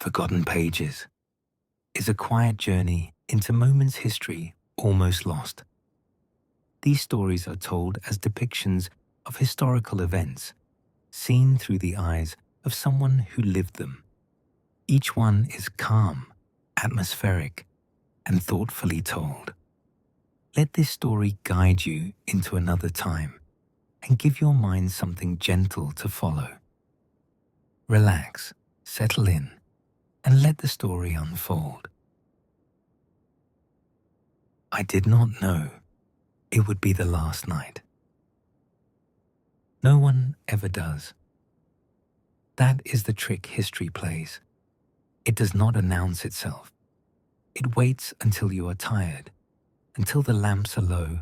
forgotten pages, is a quiet journey into moments history almost lost. These stories are told as depictions of historical events, seen through the eyes of someone who lived them. Each one is calm, atmospheric, and thoughtfully told. Let this story guide you into another time and give your mind something gentle to follow. Relax, settle in, and let the story unfold. I did not know it would be the last night. No one ever does. That is the trick history plays. It does not announce itself. It waits until you are tired, until the lamps are low,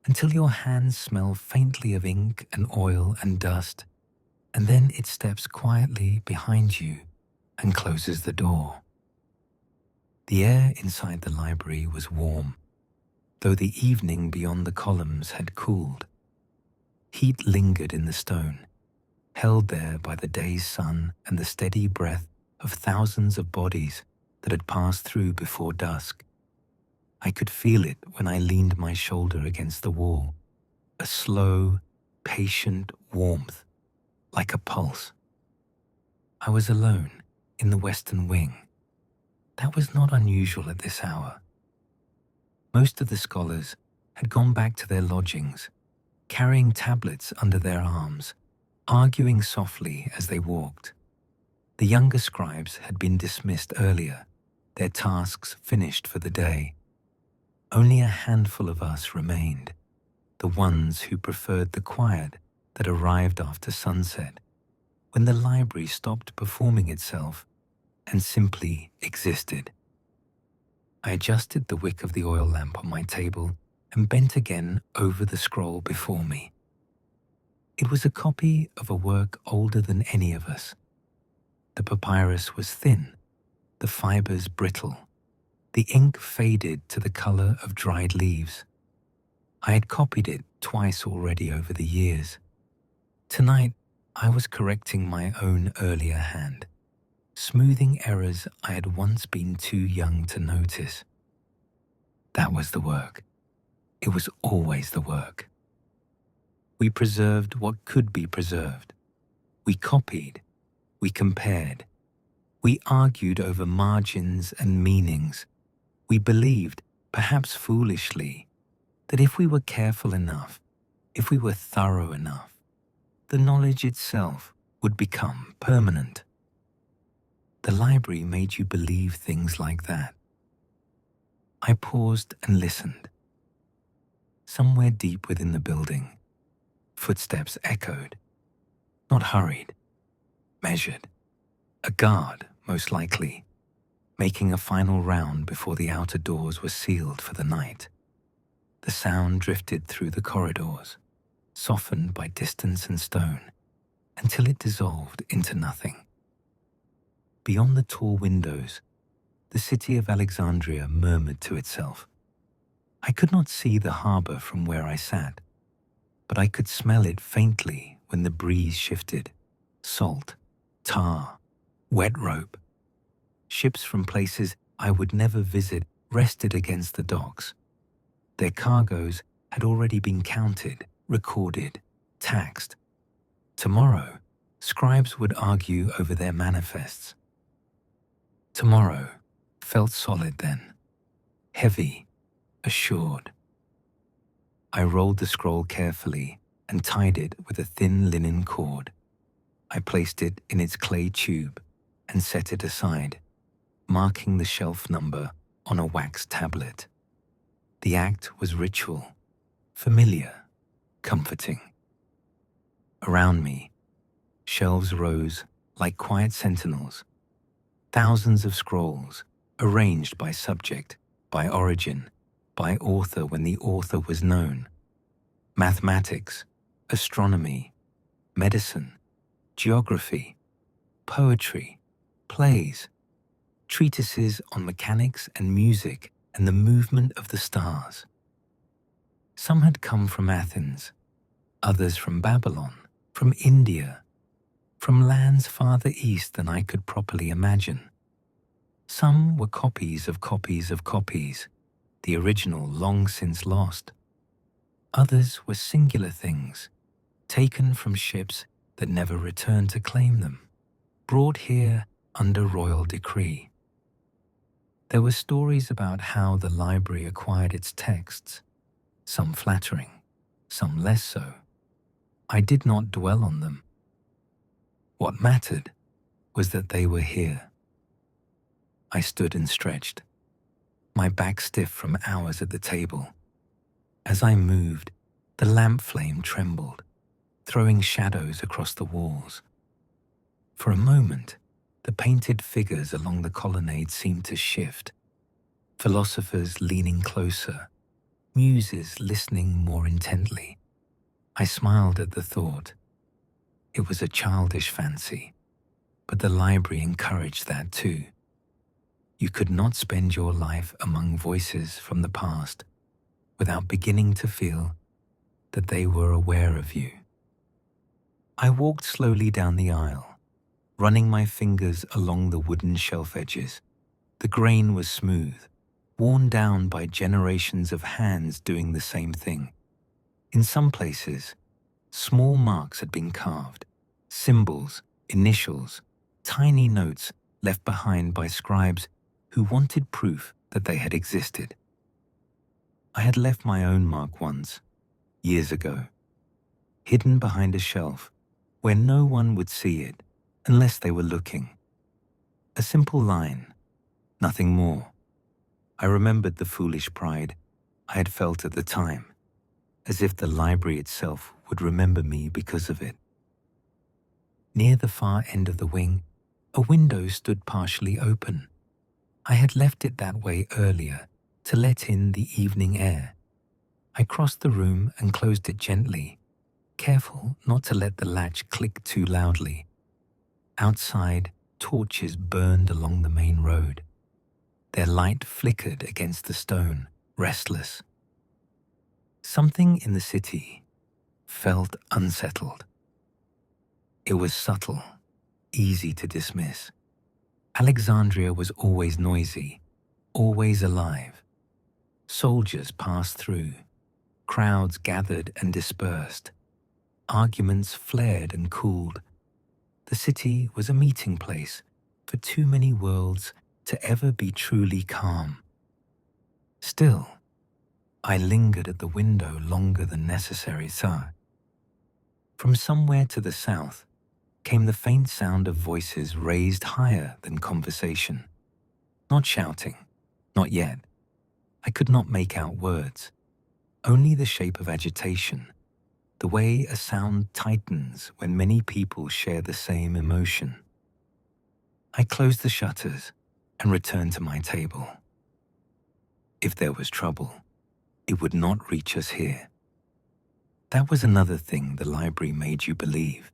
until your hands smell faintly of ink and oil and dust, and then it steps quietly behind you and closes the door. The air inside the library was warm, though the evening beyond the columns had cooled. Heat lingered in the stone, held there by the day's sun and the steady breath of thousands of bodies that had passed through before dusk. I could feel it when I leaned my shoulder against the wall, a slow, patient warmth, like a pulse. I was alone in the western wing. That was not unusual at this hour. Most of the scholars had gone back to their lodgings, carrying tablets under their arms, arguing softly as they walked. The younger scribes had been dismissed earlier, their tasks finished for the day. Only a handful of us remained, the ones who preferred the quiet that arrived after sunset, when the library stopped performing itself and simply existed. I adjusted the wick of the oil lamp on my table and bent again over the scroll before me. It was a copy of a work older than any of us. The papyrus was thin, the fibers brittle, the ink faded to the color of dried leaves. I had copied it twice already over the years. Tonight, I was correcting my own earlier hand, smoothing errors I had once been too young to notice. That was the work. It was always the work. We preserved what could be preserved. We copied. We compared. We argued over margins and meanings. We believed, perhaps foolishly, that if we were careful enough, if we were thorough enough, the knowledge itself would become permanent. The library made you believe things like that. I paused and listened. Somewhere deep within the building, footsteps echoed, not hurried, measured. A guard, most likely, making a final round before the outer doors were sealed for the night. The sound drifted through the corridors, softened by distance and stone, until it dissolved into nothing. Beyond the tall windows, the city of Alexandria murmured to itself. I could not see the harbor from where I sat, but I could smell it faintly when the breeze shifted. Salt, tar, wet rope. Ships from places I would never visit rested against the docks. Their cargoes had already been counted, recorded, taxed. Tomorrow, scribes would argue over their manifests. Tomorrow felt solid then, heavy, assured. I rolled the scroll carefully and tied it with a thin linen cord. I placed it in its clay tube and set it aside, marking the shelf number on a wax tablet. The act was ritual, familiar, comforting. Around me, shelves rose like quiet sentinels, thousands of scrolls arranged by subject, by origin, by author when the author was known. Mathematics, astronomy, medicine, geography, poetry, plays, treatises on mechanics and music and the movement of the stars. Some had come from Athens, others from Babylon, from India, from lands farther east than I could properly imagine. Some were copies of copies of copies, the original long since lost. Others were singular things, taken from ships that never returned to claim them, brought here under royal decree. There were stories about how the library acquired its texts, some flattering, some less so. I did not dwell on them. What mattered was that they were here. I stood and stretched, my back stiff from hours at the table. As I moved, the lamp flame trembled, throwing shadows across the walls. For a moment, the painted figures along the colonnade seemed to shift, philosophers leaning closer, muses listening more intently. I smiled at the thought. It was a childish fancy, but the library encouraged that too. You could not spend your life among voices from the past without beginning to feel that they were aware of you. I walked slowly down the aisle, running my fingers along the wooden shelf edges. The grain was smooth, worn down by generations of hands doing the same thing. In some places, small marks had been carved, symbols, initials, tiny notes left behind by scribes who wanted proof that they had existed. I had left my own mark once, years ago, hidden behind a shelf where no one would see it unless they were looking. A simple line, nothing more. I remembered the foolish pride I had felt at the time, as if the library itself would remember me because of it. Near the far end of the wing, a window stood partially open. I had left it that way earlier to let in the evening air. I crossed the room and closed it gently, careful not to let the latch click too loudly. Outside, torches burned along the main road. Their light flickered against the stone, restless. Something in the city felt unsettled. It was subtle, easy to dismiss. Alexandria was always noisy, always alive. Soldiers passed through, crowds gathered and dispersed. Arguments flared and cooled. The city was a meeting place for too many worlds to ever be truly calm. Still, I lingered at the window longer than necessary, sir. From somewhere to the south came the faint sound of voices raised higher than conversation. Not shouting, not yet. I could not make out words, only the shape of agitation, the way a sound tightens when many people share the same emotion. I closed the shutters and returned to my table. If there was trouble, it would not reach us here. That was another thing the library made you believe.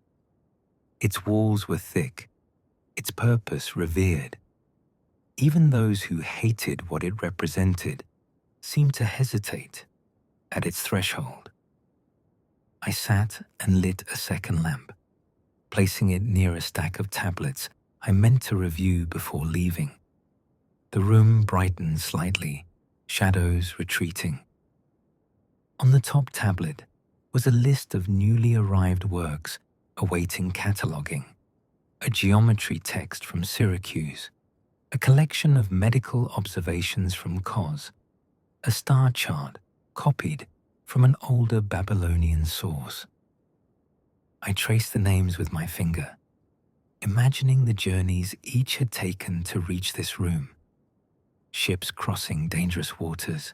Its walls were thick, its purpose revered. Even those who hated what it represented seemed to hesitate at its threshold. I sat and lit a second lamp, placing it near a stack of tablets I meant to review before leaving. The room brightened slightly, shadows retreating. On the top tablet was a list of newly arrived works awaiting cataloguing, a geometry text from Syracuse, a collection of medical observations from Kos, a star chart copied from an older Babylonian source. I traced the names with my finger, imagining the journeys each had taken to reach this room. Ships crossing dangerous waters,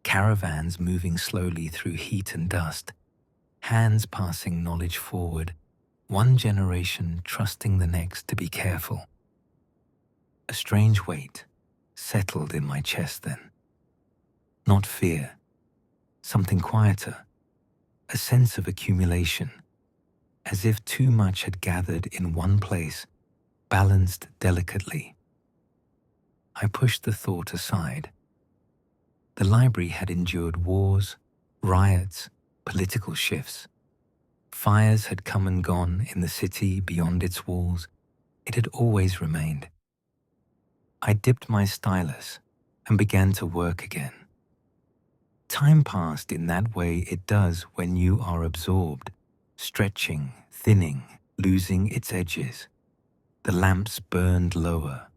caravans moving slowly through heat and dust, hands passing knowledge forward, one generation trusting the next to be careful. A strange weight settled in my chest then. Not fear, something quieter, a sense of accumulation, as if too much had gathered in one place, balanced delicately. I pushed the thought aside. The library had endured wars, riots, political shifts. Fires had come and gone in the city beyond its walls. It had always remained. I dipped my stylus and began to work again. Time passed in that way it does when you are absorbed, stretching, thinning, losing its edges. The lamps burned lower.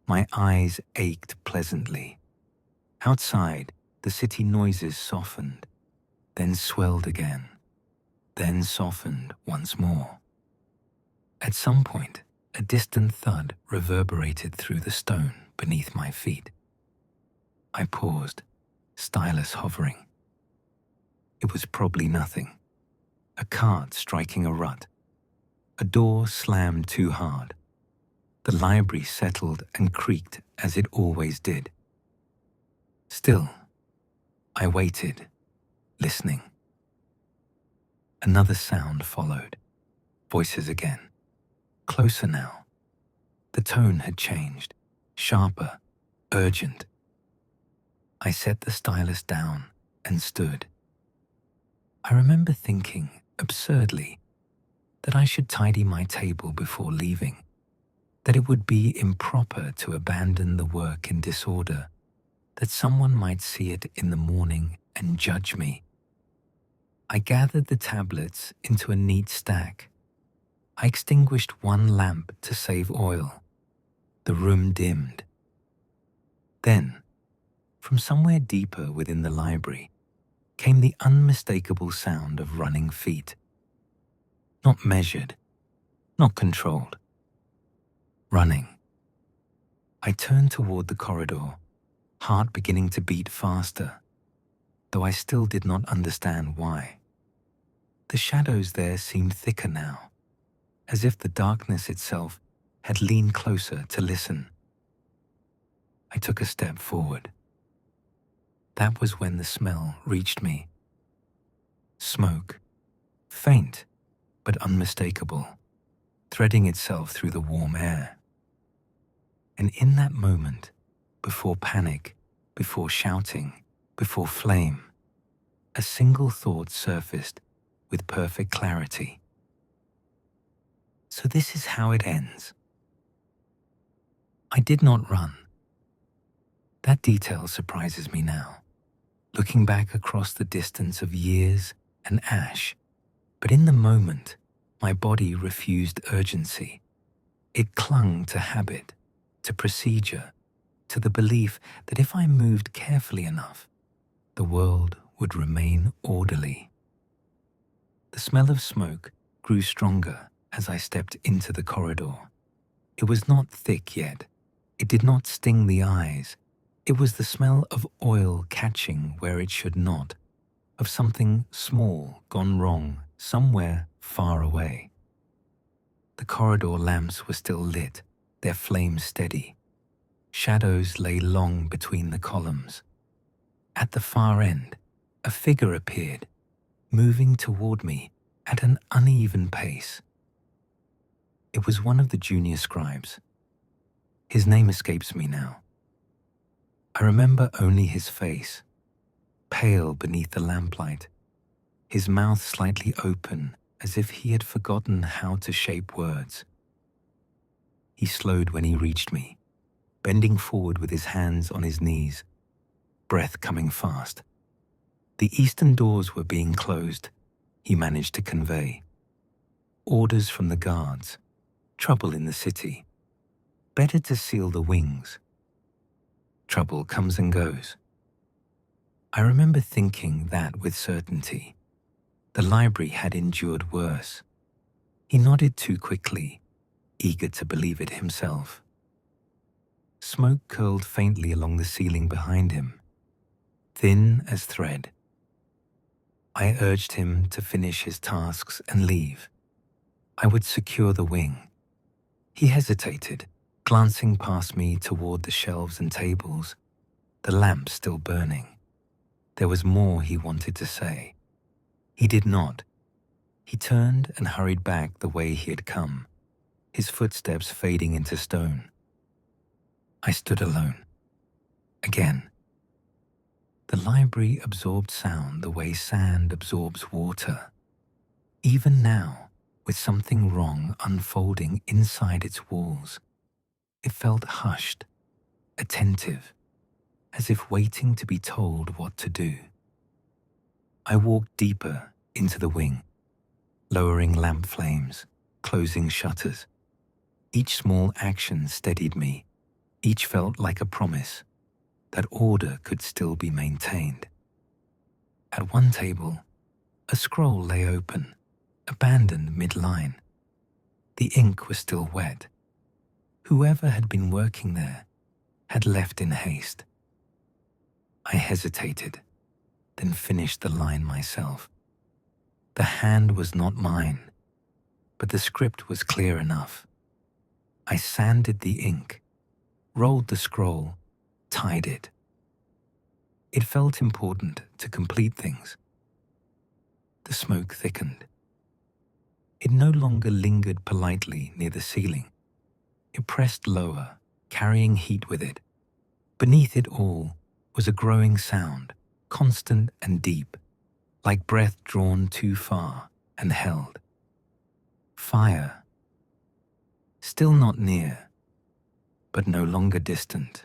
My eyes ached pleasantly. Outside, the city noises softened, then swelled again, then softened once more. At some point, a distant thud reverberated through the stone beneath my feet. I paused, stylus hovering. It was probably nothing. A cart striking a rut. A door slammed too hard. The library settled and creaked as it always did. Still, I waited, listening. Another sound followed. Voices again. Closer now. The tone had changed. Sharper, urgent. I set the stylus down and stood. I remember thinking, absurdly, that I should tidy my table before leaving, that it would be improper to abandon the work in disorder, that someone might see it in the morning and judge me. I gathered the tablets into a neat stack. I extinguished one lamp to save oil. The room dimmed. Then, from somewhere deeper within the library, came the unmistakable sound of running feet. Not measured, not controlled. Running. I turned toward the corridor, heart beginning to beat faster, though I still did not understand why. The shadows there seemed thicker now, as if the darkness itself had leaned closer to listen. I took a step forward. That was when the smell reached me. Smoke, faint but unmistakable, threading itself through the warm air. And in that moment, before panic, before shouting, before flame, a single thought surfaced with perfect clarity. So this is how it ends. I did not run. That detail surprises me now, looking back across the distance of years and ash. But in the moment, my body refused urgency. It clung to habit, to procedure, to the belief that if I moved carefully enough, the world would remain orderly. The smell of smoke grew stronger as I stepped into the corridor. It was not thick yet. It did not sting the eyes. It was the smell of oil catching where it should not, of something small gone wrong somewhere far away. The corridor lamps were still lit, their flames steady. Shadows lay long between the columns. At the far end, a figure appeared, moving toward me at an uneven pace. It was one of the junior scribes. His name escapes me now. I remember only his face, pale beneath the lamplight, his mouth slightly open as if he had forgotten how to shape words. He slowed when he reached me, bending forward with his hands on his knees, breath coming fast. The eastern doors were being closed, he managed to convey. Orders from the guards, trouble in the city. Better to seal the wings. Trouble comes and goes. I remember thinking that with certainty. The library had endured worse. He nodded too quickly, eager to believe it himself. Smoke curled faintly along the ceiling behind him, thin as thread. I urged him to finish his tasks and leave. I would secure the wing. He hesitated, glancing past me toward the shelves and tables, the lamp still burning. There was more he wanted to say. He did not. He turned and hurried back the way he had come, his footsteps fading into stone. I stood alone. Again. The library absorbed sound the way sand absorbs water. Even now, with something wrong unfolding inside its walls, it felt hushed, attentive, as if waiting to be told what to do. I walked deeper into the wing, lowering lamp flames, closing shutters. Each small action steadied me. Each felt like a promise that order could still be maintained. At one table, a scroll lay open, abandoned mid-line. The ink was still wet. Whoever had been working there had left in haste. I hesitated, then finished the line myself. The hand was not mine, but the script was clear enough. I sanded the ink, rolled the scroll, tied it. It felt important to complete things. The smoke thickened. It no longer lingered politely near the ceiling. It pressed lower, carrying heat with it. Beneath it all was a growing sound, constant and deep, like breath drawn too far and held. Fire. Still not near, but no longer distant.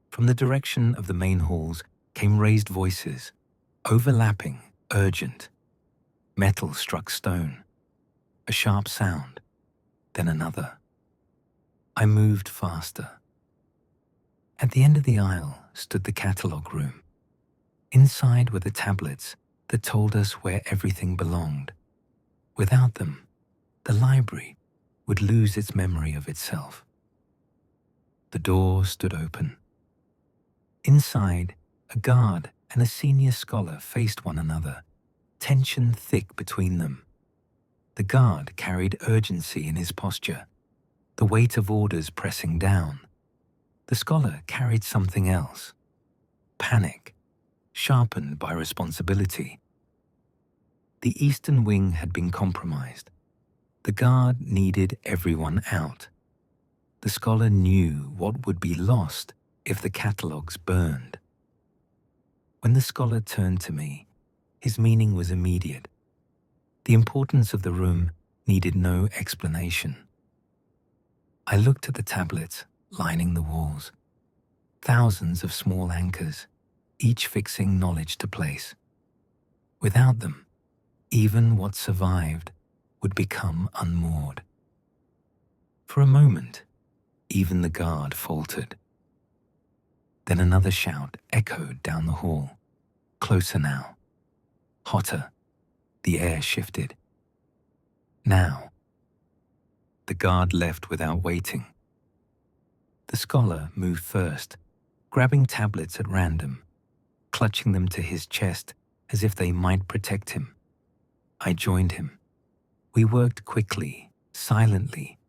From the direction of the main halls came raised voices, overlapping, urgent. Metal struck stone. A sharp sound, then another. I moved faster. At the end of the aisle stood the catalogue room. Inside were the tablets that told us where everything belonged. Without them, the library would lose its memory of itself. The door stood open. Inside, a guard and a senior scholar faced one another, tension thick between them. The guard carried urgency in his posture, the weight of orders pressing down. The scholar carried something else, panic, sharpened by responsibility. The eastern wing had been compromised. The guard needed everyone out. The scholar knew what would be lost if the catalogues burned. When the scholar turned to me, his meaning was immediate. The importance of the room needed no explanation. I looked at the tablets lining the walls. Thousands of small anchors, each fixing knowledge to place. Without them, even what survived would become unmoored. For a moment, even the guard faltered. Then another shout echoed down the hall. Closer now. Hotter. The air shifted. Now. The guard left without waiting. The scholar moved first, grabbing tablets at random, clutching them to his chest as if they might protect him. I joined him. We worked quickly, silently,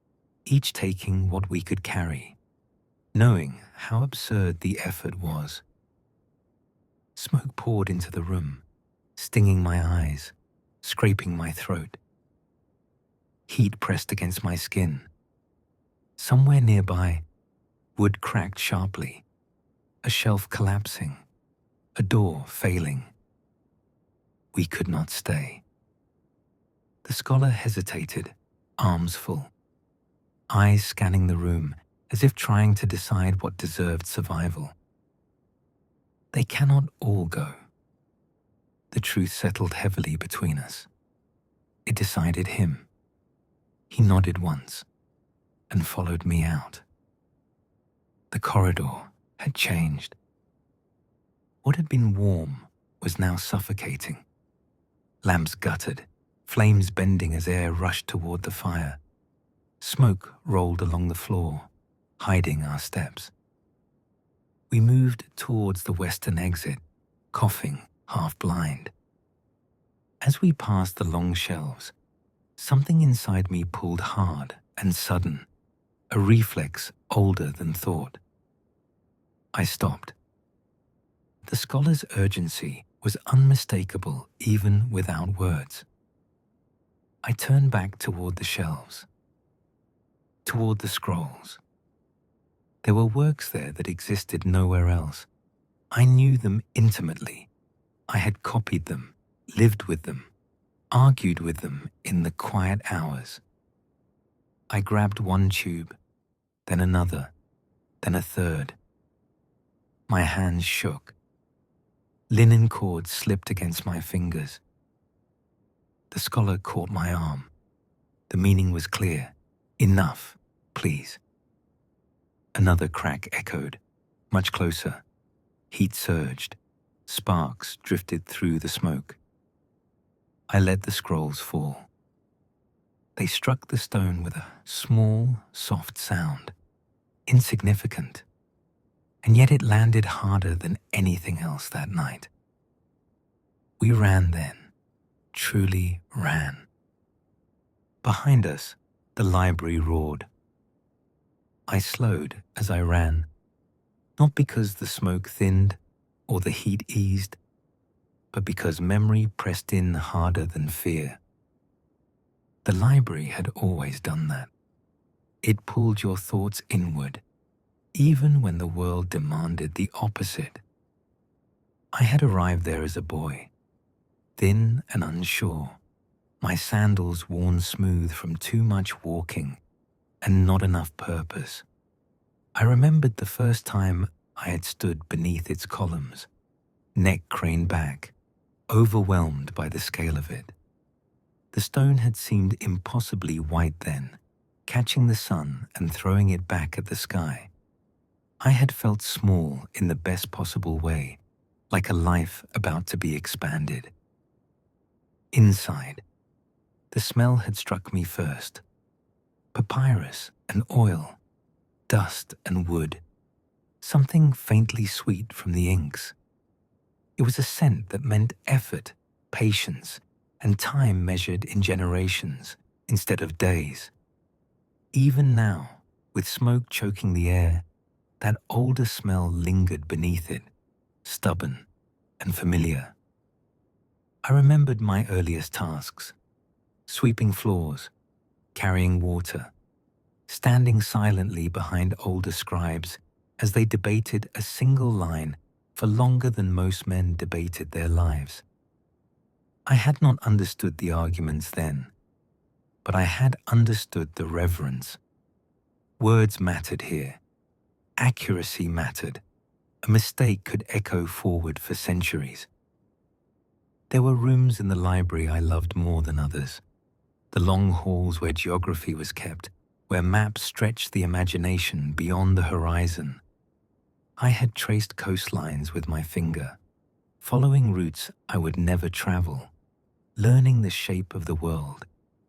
each taking what we could carry, knowing how absurd the effort was. Smoke poured into the room, stinging my eyes, scraping my throat. Heat pressed against my skin. Somewhere nearby, wood cracked sharply, a shelf collapsing, a door failing. We could not stay. The scholar hesitated, arms full, eyes scanning the room as if trying to decide what deserved survival. They cannot all go. The truth settled heavily between us. It decided him. He nodded once and followed me out. The corridor had changed. What had been warm was now suffocating. Lamps guttered, flames bending as air rushed toward the fire. Smoke rolled along the floor, hiding our steps. We moved towards the western exit, coughing, half blind. As we passed the long shelves, something inside me pulled hard and sudden, a reflex older than thought. I stopped. The scholar's urgency was unmistakable even without words. I turned back toward the shelves, toward the scrolls. There were works there that existed nowhere else. I knew them intimately. I had copied them, lived with them, argued with them in the quiet hours. I grabbed one tube, then another then a third. My hands shook. Linen cords slipped against my fingers. The scholar caught my arm. The meaning was clear. Enough, please. Another crack echoed, much closer. Heat surged. Sparks drifted through the smoke. I let the scrolls fall. They struck the stone with a small, soft sound, insignificant, and yet it landed harder than anything else that night. We ran then, truly ran. Behind us, the library roared. I slowed as I ran, not because the smoke thinned or the heat eased, but because memory pressed in harder than fear. The library had always done that. It pulled your thoughts inward, even when the world demanded the opposite. I had arrived there as a boy, thin and unsure, my sandals worn smooth from too much walking and not enough purpose. I remembered the first time I had stood beneath its columns, neck craned back, overwhelmed by the scale of it. The stone had seemed impossibly white then, catching the sun and throwing it back at the sky. I had felt small in the best possible way, like a life about to be expanded. Inside, the smell had struck me first. Papyrus and oil, dust and wood, something faintly sweet from the inks. It was a scent that meant effort, patience, and time measured in generations instead of days. Even now, with smoke choking the air, that older smell lingered beneath it, stubborn and familiar. I remembered my earliest tasks, sweeping floors, carrying water, standing silently behind older scribes as they debated a single line for longer than most men debated their lives. I had not understood the arguments then, but I had understood the reverence. Words mattered here. Accuracy mattered. A mistake could echo forward for centuries. There were rooms in the library I loved more than others. The long halls where geography was kept, where maps stretched the imagination beyond the horizon. I had traced coastlines with my finger, following routes I would never travel, learning the shape of the world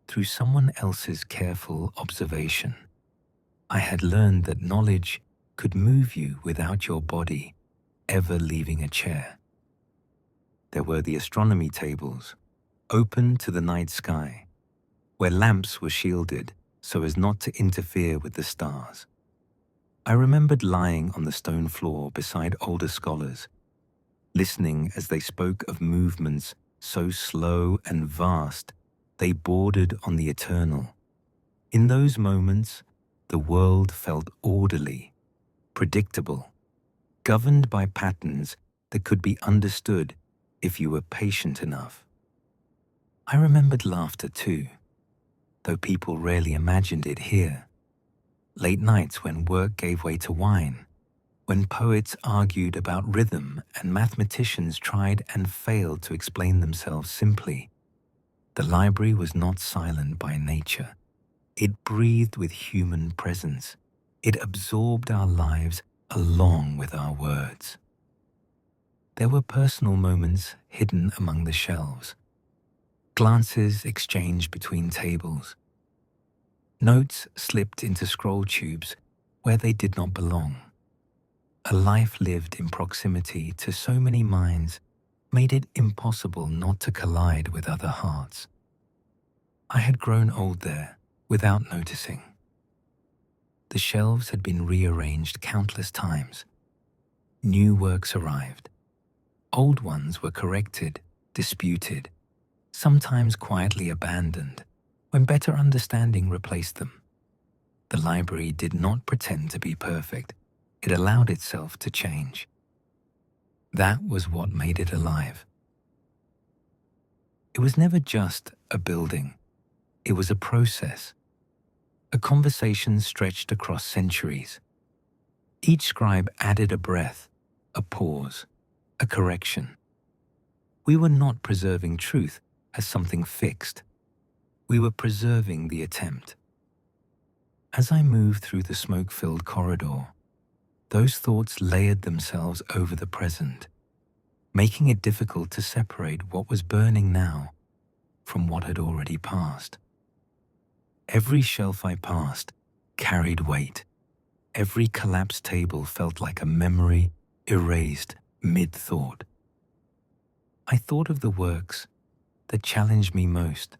through someone else's careful observation. I had learned that knowledge could move you without your body ever leaving a chair. There were the astronomy tables, open to the night sky, where lamps were shielded so as not to interfere with the stars. I remembered lying on the stone floor beside older scholars, listening as they spoke of movements so slow and vast they bordered on the eternal. In those moments, the world felt orderly, predictable, governed by patterns that could be understood if you were patient enough. I remembered laughter too, though people rarely imagined it here. Late nights when work gave way to wine, when poets argued about rhythm and mathematicians tried and failed to explain themselves simply. The library was not silent by nature. It breathed with human presence. It absorbed our lives along with our words. There were personal moments hidden among the shelves, glances exchanged between tables, notes slipped into scroll tubes where they did not belong. A life lived in proximity to so many minds made it impossible not to collide with other hearts. I had grown old there without noticing. The shelves had been rearranged countless times. New works arrived. Old ones were corrected, disputed, sometimes quietly abandoned, when better understanding replaced them. The library did not pretend to be perfect. It allowed itself to change. That was what made it alive. It was never just a building. It was a process, a conversation stretched across centuries. Each scribe added a breath, a pause, a correction. We were not preserving truth as something fixed. We were preserving the attempt. As I moved through the smoke-filled corridor, those thoughts layered themselves over the present, making it difficult to separate what was burning now from what had already passed. Every shelf I passed carried weight. Every collapsed table felt like a memory erased mid-thought. I thought of the works that challenged me most,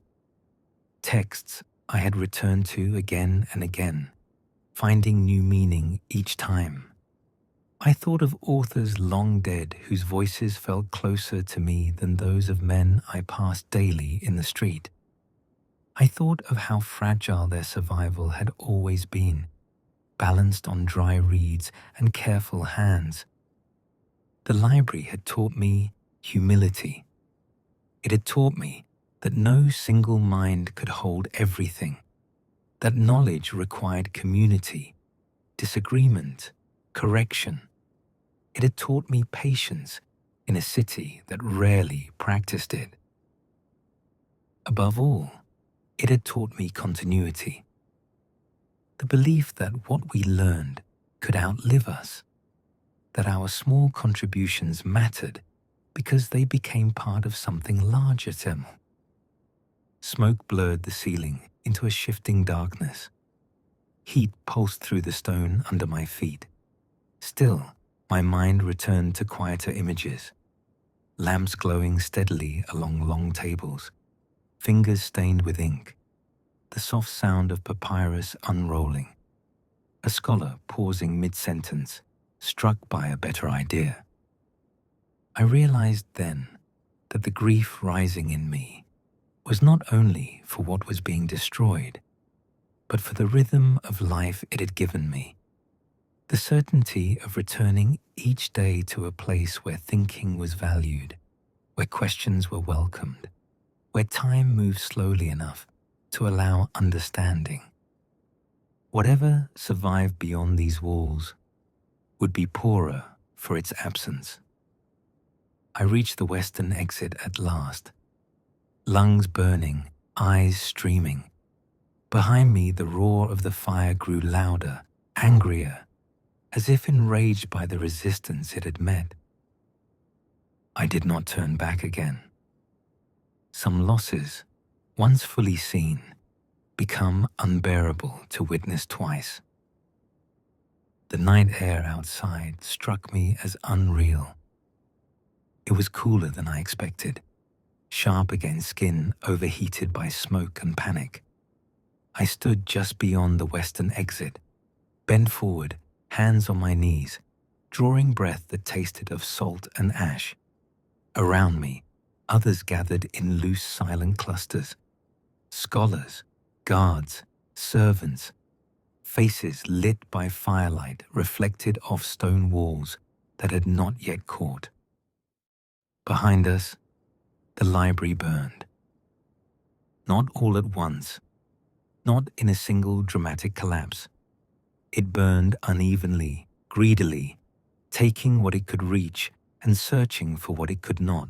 texts I had returned to again and again, finding new meaning each time. I thought of authors long dead whose voices felt closer to me than those of men I passed daily in the street. I thought of how fragile their survival had always been, balanced on dry reeds and careful hands. The library had taught me humility. It had taught me that no single mind could hold everything, that knowledge required community, disagreement, correction. It had taught me patience in a city that rarely practiced it. Above all, it had taught me continuity. The belief that what we learned could outlive us, that our small contributions mattered because they became part of something larger than them. Smoke blurred the ceiling into a shifting darkness. Heat pulsed through the stone under my feet. Still, my mind returned to quieter images. Lamps glowing steadily along long tables, fingers stained with ink, the soft sound of papyrus unrolling, a scholar pausing mid-sentence, struck by a better idea. I realized then that the grief rising in me was not only for what was being destroyed, but for the rhythm of life it had given me, the certainty of returning each day to a place where thinking was valued, where questions were welcomed, where time moved slowly enough to allow understanding. Whatever survived beyond these walls would be poorer for its absence. I reached the western exit at last, lungs burning, eyes streaming. Behind me, the roar of the fire grew louder, angrier, as if enraged by the resistance it had met. I did not turn back again. Some losses, once fully seen, become unbearable to witness twice. The night air outside struck me as unreal. It was cooler than I expected, sharp against skin overheated by smoke and panic. I stood just beyond the western exit, bent forward, hands on my knees, drawing breath that tasted of salt and ash. Around me, others gathered in loose, silent clusters. Scholars, guards, servants, faces lit by firelight reflected off stone walls that had not yet caught. Behind us, the library burned. Not all at once, not in a single dramatic collapse. It burned unevenly, greedily, taking what it could reach and searching for what it could not.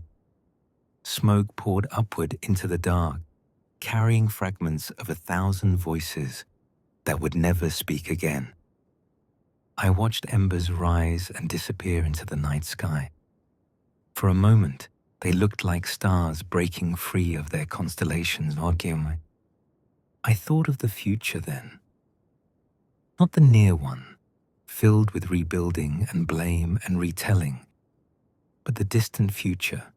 Smoke poured upward into the dark, carrying fragments of 1,000 voices that would never speak again. I watched embers rise and disappear into the night sky. For a moment, they looked like stars breaking free of their constellations. I thought of the future then. Not the near one, filled with rebuilding and blame and retelling, but the distant future,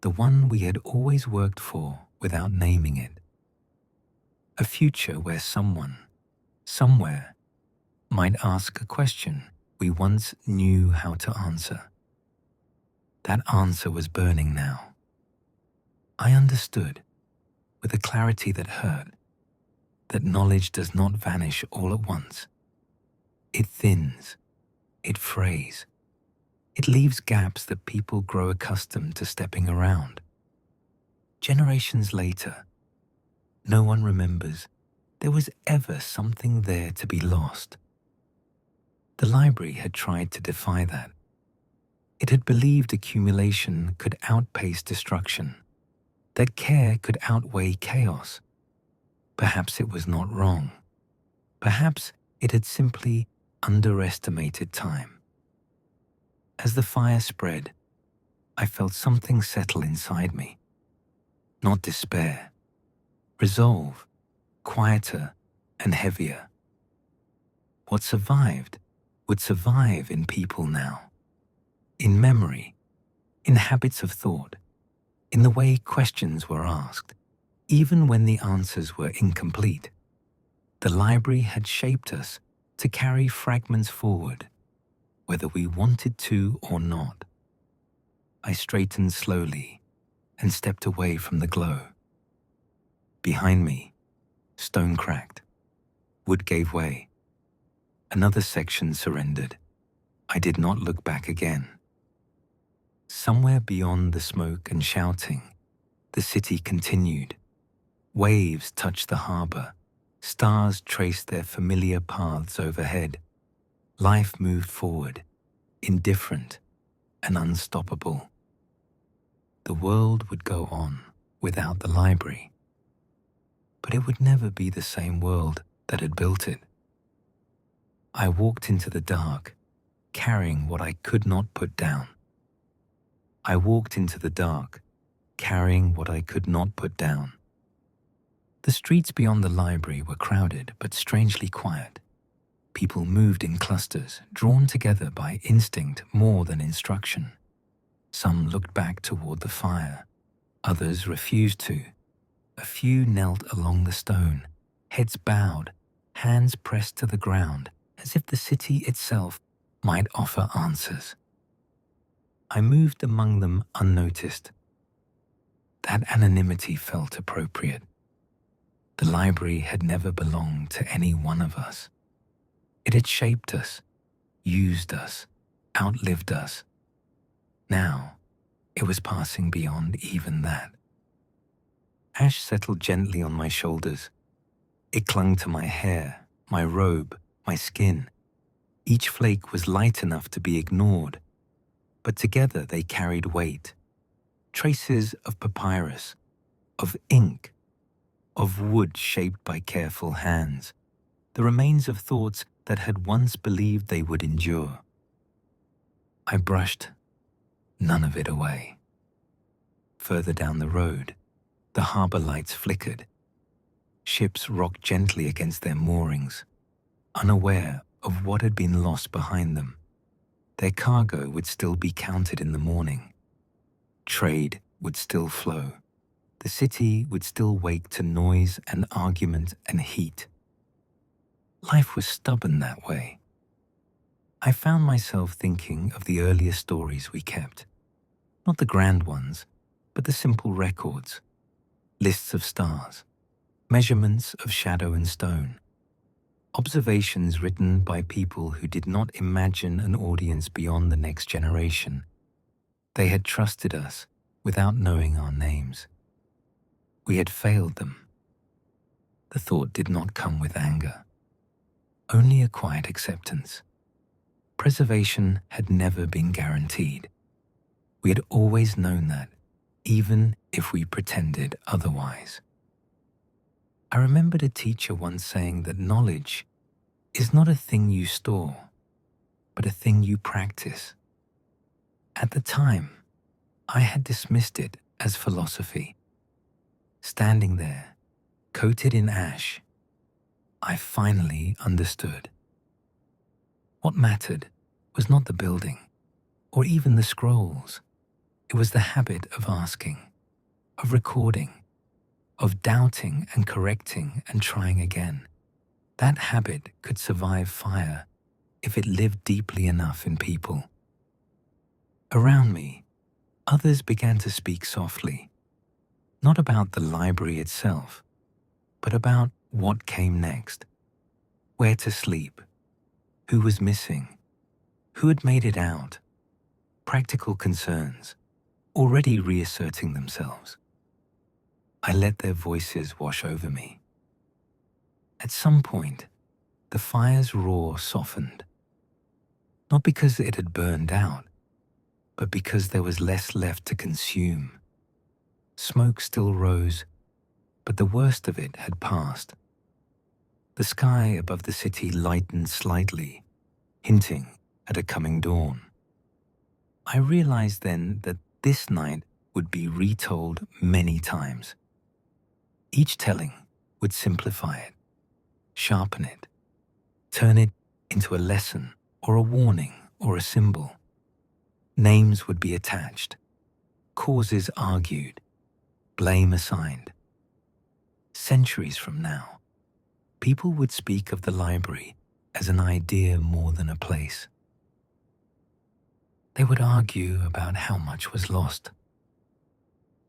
the one we had always worked for without naming it. A future where someone, somewhere, might ask a question we once knew how to answer. That answer was burning now. I understood, with a clarity that hurt, that knowledge does not vanish all at once. It thins, it frays, it leaves gaps that people grow accustomed to stepping around. Generations later, no one remembers there was ever something there to be lost. The library had tried to defy that. It had believed accumulation could outpace destruction, that care could outweigh chaos. Perhaps it was not wrong. Perhaps it had simply underestimated time. As the fire spread, I felt something settle inside me. Not despair, resolve, quieter and heavier. What survived would survive in people now, in memory, in habits of thought, in the way questions were asked, even when the answers were incomplete. The library had shaped us to carry fragments forward, whether we wanted to or not. I straightened slowly and stepped away from the glow. Behind me, stone cracked. Wood gave way. Another section surrendered. I did not look back again. Somewhere beyond the smoke and shouting, the city continued. Waves touched the harbor. Stars traced their familiar paths overhead. Life moved forward, indifferent and unstoppable. The world would go on without the library, but it would never be the same world that had built it. I walked into the dark, carrying what I could not put down. I walked into the dark, carrying what I could not put down. The streets beyond the library were crowded but strangely quiet. People moved in clusters, drawn together by instinct more than instruction. Some looked back toward the fire. Others refused to. A few knelt along the stone, heads bowed, hands pressed to the ground, as if the city itself might offer answers. I moved among them unnoticed. That anonymity felt appropriate. The library had never belonged to any one of us. It had shaped us, used us, outlived us. Now, it was passing beyond even that. Ash settled gently on my shoulders. It clung to my hair, my robe, my skin. Each flake was light enough to be ignored, but together they carried weight. Traces of papyrus, of ink, of wood shaped by careful hands, the remains of thoughts that had once believed they would endure. I brushed none of it away. Further down the road, the harbor lights flickered. Ships rocked gently against their moorings, unaware of what had been lost behind them. Their cargo would still be counted in the morning. Trade would still flow. The city would still wake to noise and argument and heat. Life was stubborn that way. I found myself thinking of the earlier stories we kept. Not the grand ones, but the simple records. Lists of stars, measurements of shadow and stone, observations written by people who did not imagine an audience beyond the next generation. They had trusted us without knowing our names. We had failed them. The thought did not come with anger, only a quiet acceptance. Preservation had never been guaranteed. We had always known that, even if we pretended otherwise. I remembered a teacher once saying that knowledge is not a thing you store, but a thing you practice. At the time, I had dismissed it as philosophy. Standing there, coated in ash, I finally understood. What mattered was not the building, or even the scrolls. It was the habit of asking, of recording, of doubting and correcting and trying again. That habit could survive fire if it lived deeply enough in people. Around me, others began to speak softly, not about the library itself, but about what came next, where to sleep, who was missing, who had made it out, practical concerns, already reasserting themselves. I let their voices wash over me. At some point, the fire's roar softened. not because it had burned out, but because there was less left to consume. Smoke still rose, but the worst of it had passed. The sky above the city lightened slightly, hinting at a coming dawn. I realized then that this night would be retold many times. Each telling would simplify it, sharpen it, turn it into a lesson or a warning or a symbol. Names would be attached, causes argued, blame assigned. Centuries from now, people would speak of the library as an idea more than a place. They would argue about how much was lost.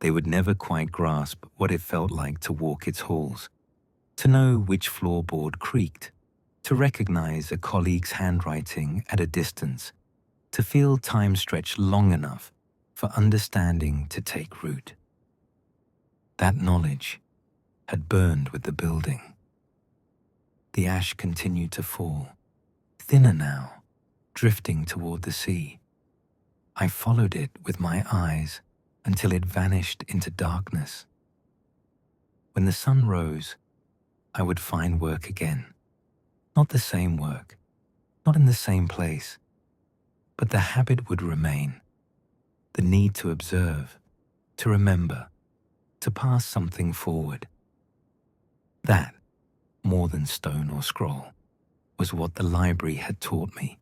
They would never quite grasp what it felt like to walk its halls, to know which floorboard creaked, to recognize a colleague's handwriting at a distance, to feel time stretch long enough for understanding to take root. That knowledge had burned with the building. The ash continued to fall, thinner now, drifting toward the sea. I followed it with my eyes until it vanished into darkness. When the sun rose, I would find work again. Not the same work, not in the same place, but the habit would remain, the need to observe, to remember, to pass something forward. That, more than stone or scroll, was what the library had taught me.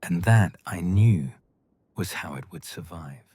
And that, I knew, was how it would survive.